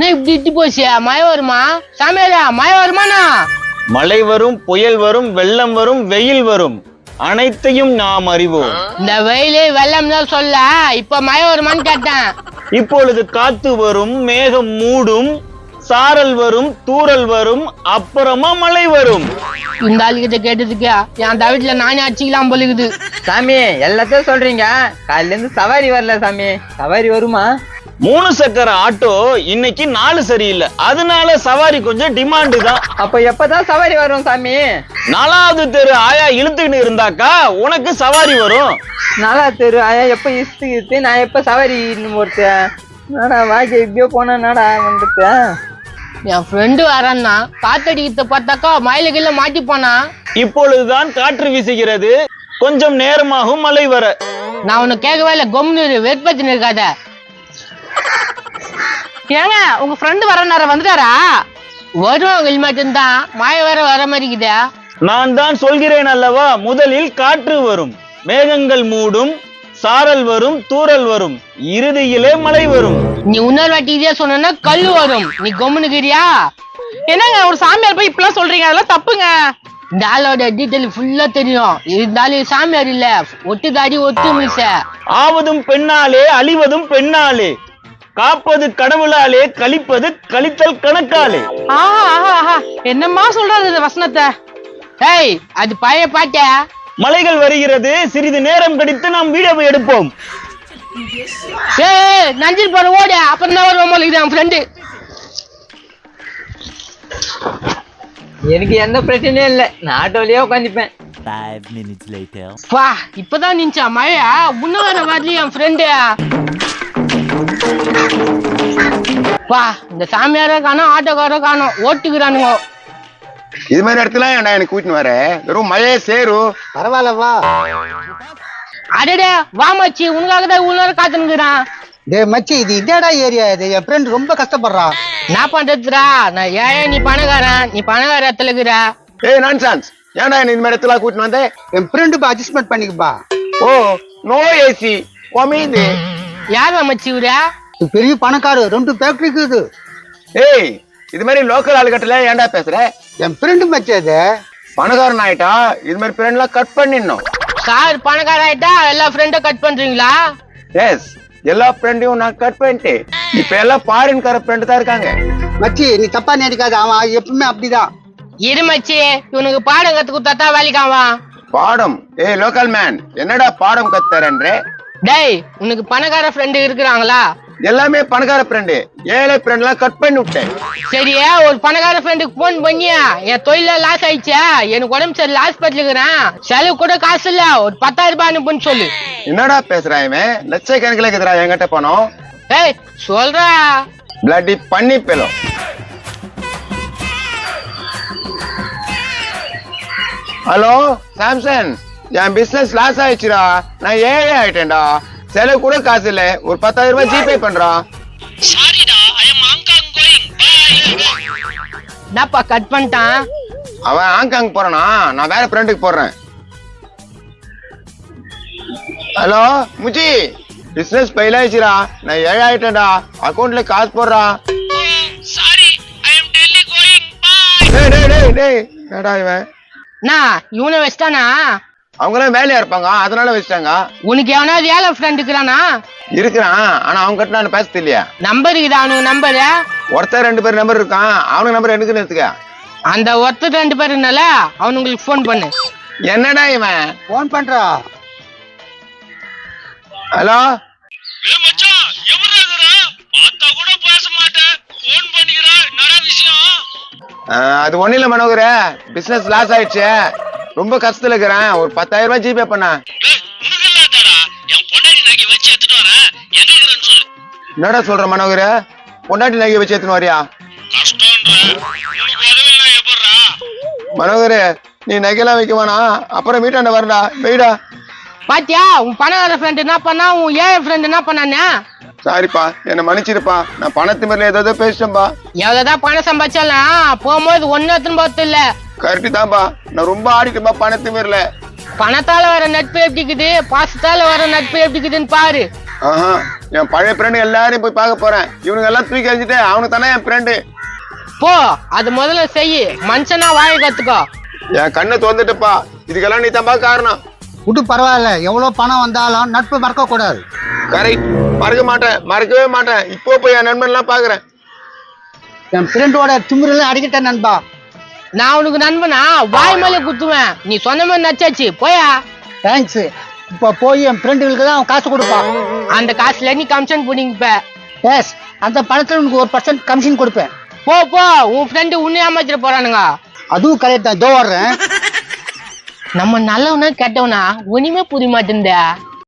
இப்படி இட்டு போச்சு மழை வருமா சாமியாரா மழை வருமாண்ணா? மழை வரும், புயல் வரும், வெள்ளம் வரும், வெயில் வரும், அனைத்தையும் நாம் அறிவோம். இந்த வெயிலு வெள்ளம் தான் சொல்ல, இப்ப மழை வருமான்னு கேட்டேன். இப்பொழுது காத்து வரும், மேகம் மூடும், சாரல் வரும், தூறல் வரும், அப்புறமா மழை வரும். இந்த ஆளுகிட்ட கேட்டதுக்கு என் தவிட்டுல நானே அடிச்சுக்கலாம் போலுக்குது. சாமி எல்லாத்தையும் சொல்றீங்க, காலையில இருந்து சவாரி வரல சாமி. சவாரி வருமா? 3 சக்கர ஆட்டோ இன்னைக்கு 4 சரியில்லை, அதனால சவாரி கொஞ்சம் டிமாண்டு தான். அப்ப எப்பதான் சவாரி வரும் சாமி? 4வது தெரு ஆயா இழுத்துக்கிட்டு இருந்தாக்கா உனக்கு சவாரி வரும். 4வது தெரு ஆயா எப்ப இழுத்து நான் எப்ப சவாரி ஒருத்தன் நாடா வாக்கி இப்படியோ போனா நாடா வந்துட்டேன். என் ஃப்ரெண்டு வரான்னா காத்தடிக்கிறத பார்த்தாக்கா மயில கீழ மாட்டி போனா. இப்பொழுதுதான் காற்று வீசுகிறது, கொஞ்சம் நேரமாகும் மழை வர. நான் உன்னை கேட்கவே இல்லை, கொம்னு வெட்பத்தின்னு இருக்காத. ஏங்க உங்க ஃப்ரெண்டு வர நேரம் வந்துட்டாரா? வருவாங்க மட்டும்தான், மழை வேற வர மாதிரி இருக்குதா? நான் தான் சொல்கிறேன் அல்லவா, முதலில் காற்று வரும், மேகங்கள் மூடும், சாரல் வரும், தூறல் வரும், இறுதியிலே மழை வரும். நீ இன்னொரு வாட்டி இதே சொன்னா கல்லு வரும். நீ கொம்முனுக்கிறியா? என்னங்க ஒரு சாமியார் போய் இப்பெல்லாம் சொல்றீங்க? அதெல்லாம் தப்புங்க. இந்த ஆளோட டீட்டெயில் ஃபுல்லா தெரியும். இருந்தாலும் சாமியார் இல்ல, ஒட்டு தாடி ஒட்டு மிச. ஆவதும் பெண்ணாலே, அழிவதும் பெண்ணாலே, காப்பது கடவுளாலே, கழிப்பது கழித்தல் கணக்காலே. ஆஹா என்னம்மா சொல்றது இந்த வசனத்தை? ஏய், அது பழைய பாட்ட. மலைகள் வருகிறது, சிறிது நேரம் கழித்து நாம் வீடியோவை எடுப்போம். ஏய் நஞ்சில் போற ஓடு, அப்புறம் தான் வருவோம் போல என் ஃப்ரெண்டு. எனக்கு எந்த பிரச்சனையும் இல்ல, நான் ஆட்டோலயே உட்காந்துப்பேன். 5 minutes later. வா, இப்பதான் நின்ச்சா மழையா? இன்னும் வர வரலையே என் ஃப்ரெண்டு. வா, இந்த சாமியாரோ காணோம், ஆட்டோக்காரோ காணோம், ஓட்டுக்கிறானுங்க. இது மாதிரி இடத்துல ஏன்டா எனக்கு கூட்டின்னு வர? வெறும் மழையே சேரும். பரவாயில்லவா? அடடே வா மச்சி, உனக்காக தான் இவ்வளவு நேரம் காத்துனுக்குறான். டேய் மச்சி, இது இதேடா ஏரியா இது. என் ஃப்ரெண்ட் ரொம்ப கஷ்டப்படுறான். நான் பண்றதுடா, நான் ஏன் நீ பணக்காரன், நீ பணக்கார இடத்துல இருக்கிற. ஏய் நான்சென்ஸ், ஏன்டா என்ன இந்த மாதிரி இடத்துல கூட்டின்னு வந்தே? என் ஃப்ரெண்டு அட்ஜஸ்ட்மெண்ட் பண்ணிக்கப்பா. ஓ, நோ ஏசி ஒமீது. யார் மச்சி இவரா? பெரிய பணக்காரு, 2 ஃபேக்டரி இருக்குது. ஏய், இது மாதிரி லோக்கல் ஆளுகட்டல ஏன்டா பேசுற? என் ஃப்ரெண்டு மச்சி அது. பணக்காரன் ஆயிட்டா இது மாதிரி ஃப்ரெண்ட்லாம் கட் பண்ணிடணும். சார் பணக்கார ஆயிட்டா எல்லா ஃப்ரெண்டும் கட் பண்றீங்களா? எஸ், எல்லா ஃப்ரெண்டையும் நான் கட் பண்ணிட்டேன். இப்ப எல்லாம் ஃபாரின்கார ஃப்ரெண்டு தான் இருக்காங்க. மச்சி நீ தப்பா நினைக்காத, அவன் எப்பவுமே அப்படிதான். இரு மச்சி, இவனுக்கு பாடம் கத்து கொடுத்தா வேலைக்காவா? பாடம்? ஏய் லோக்கல் மேன், என்னடா பாடம் கத்துறன்ற? டேய், உனக்கு பணக்கார ஃப்ரெண்டு இருக்கிறாங்களா? எல்லாமே பணக்கார ஃப்ரெண்டு, ஏழை ஃப்ரெண்ட்லாம் கட் பண்ணி விட்டேன். சரியா, ஒரு பணக்கார ஃப்ரெண்டுக்கு போன் பண்ணியா, என் தொழில லாஸ் ஆயிடுச்சா, எனக்கு உடம்பு சரி ஹாஸ்பிட்டல் இருக்கிறேன், செலவு கூட காசு இல்ல, ஒரு 10,000 ரூபாய் அனுப்புன்னு சொல்லு. என்னடா பேசுறான் இவன்? லட்சக்கணக்கில் இருக்குதுடா என்கிட்ட பணம். ஏய் சொல்றா. பிளட்டி பண்ணி பெலும். ஹலோ சாம்சன், என் பிசினஸ் லாஸ் ஆயிடுச்சுடா, நான் ஏழை ஆயிட்டேன்டா, செலவு கூட காசு இல்ல, ஒரு 10,000 ரூபாய் ஜிபே பண்றான். என்னப்பா கட் பண்ணிட்டான்? அவன் ஹாங்காங் போறானா, நான் வேற ஃப்ரெண்டுக்கு போடுறேன். ஹலோ முச்சி, பிசினஸ் ஃபெயில் ஆயிடுச்சுடா, நான் ஏழை ஆயிட்டேன்டா, அக்கௌண்ட்ல காசு போடுறான். டேய் டேய் டேய் டேய், என்னடா இவன்? இவனை வச்சிட்டானா? அவங்களாம் வேலையா இருப்பாங்க, அதனால வச்சிட்டாங்க. உனக்கு எவனாவது ஏழை ஃப்ரெண்ட் இருக்கிறானா? இருக்கிறான், ஆனா அவங்க கிட்ட நான் பேச இல்லையா. நம்பர் இருக்குதா அவனுக்கு? நம்பர் ஒருத்தர் 2 பேர் நம்பர் இருக்கான், அவனுக்கு நம்பர் எனக்கு எடுத்துக்க. அந்த ஒருத்தர் 2 பேர் இருந்தால அவனுங்களுக்கு போன் பண்ணு. என்னடா இவன் போன் பண்றா? ஹலோ, அது ஒண்ணு இல்ல மனோகர, பிசினஸ் லாஸ் ஆயிடுச்சு, ரொம்ப கஷ்டத்துல இருக்கிறேன், ஒரு 10,000 ரூபாய் ஜிபே பண்ண. என்னடா சொல்ற மனோகர? பொண்டாட்டி நகை வச்சு எடுத்துன்னு வரியா? மனோகர, நீ நகையெல்லாம் வைக்க வேணாம், அப்புறம் வீட்டாண்ட வரடா, வெயிடா. பாத்தியா, உன் பணக்கார ஃப்ரெண்ட் என்ன பண்ணா, உன் ஏழை ஃப்ரெண்ட் என்ன பண்ணானே? சாரிப்பா, என்ன மன்னிச்சிருப்பா, நான் பணத்து மேல ஏதோ பேசிட்டேன்பா. எவ்வளவுதான் பணம் சம்பாதிச்சாலும் போகும்போது ஒன்னும் போறது இல்ல. கரெக்டு தான்பா, நான் ரொம்ப ஆடிட்டேன்பா பணத்து மேல. பணத்தால வர நட்பு எப்படிக்குது, பாசத்தால வர நட்பு எப்படிக்குதுன்னு பாரு. ஆஹா, என் பழைய ஃப்ரெண்டு எல்லாரையும் போய் பார்க்க போறேன். இவனுங்க எல்லாம் தூக்கி அழிச்சிட்டு அவனுக்கு தானே என் ஃப்ரெண்டு. போ அது முதல்ல செய், மனுஷனா வாழ கத்துக்கோ. என் கண்ணை திறந்துட்டுப்பா, இதுக்கெல்லாம் நீ தான்ப்பா காரணம். விட்டு பரவாயில்ல, எவ்வளவு பணம் வந்தாலும் நட்பு மறக்க கூடாது. கரெக்ட், மறக்கவே மாட்டேன். இப்போ போய் என் நண்பன் எல்லாம் பாக்குறேன். என் ஃப்ரெண்டோட திமிரெல்லாம் அடிக்கிட்டேன் நண்பா. நான் உனக்கு நண்பனா வாய் மேலே குத்துவேன். நீ சொன்ன மாதிரி நச்சாச்சு போயா. தேங்க்ஸ். இப்போ போய் என் ஃப்ரெண்டுகளுக்கு தான் அவன் காசு கொடுப்பான். அந்த காசுல நீ கமிஷன் பண்ணிப்ப. எஸ், அந்த பணத்துல உனக்கு 1% கமிஷன் கொடுப்பேன். போ போ, உன் ஃப்ரெண்டு உன்னை ஏமாத்திட்டு போறானுங்க. அதுவும் கரெக்ட் தான், இதோ வர்றேன். நம்ம நல்லவனா கெட்டவனா ஒண்ணுமே புரிய மாட்டேன்.